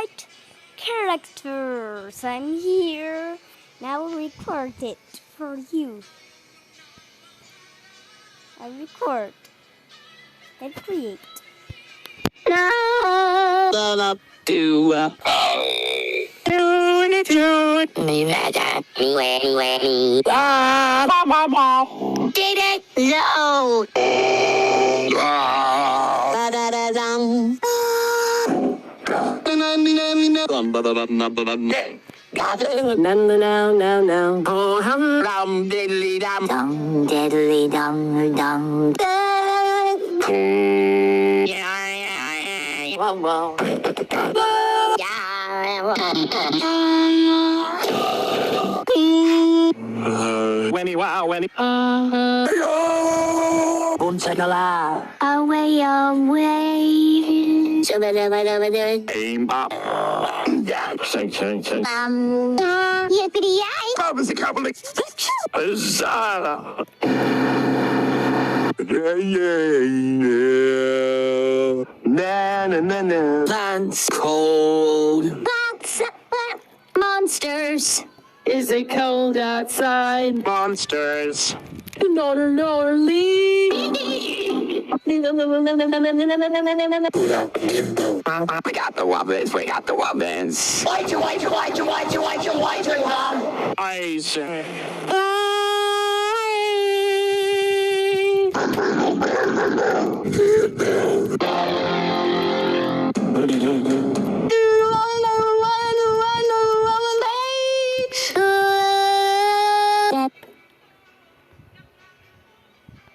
favorite characters. I'm here. Now I'll record it for you. I record and create. No. Do did it? No. No. Oh, dum diddly dum. Dum diddly dum dum. Yeah. Whoa. Wenny. Away. Aim up. Sing. Yippee-yay. That was a couple of... Zara. Na. Plants cold. Plants. Monsters. Is it cold outside? Monsters. Gnarly. We got the wobbins. Why'd you, I say.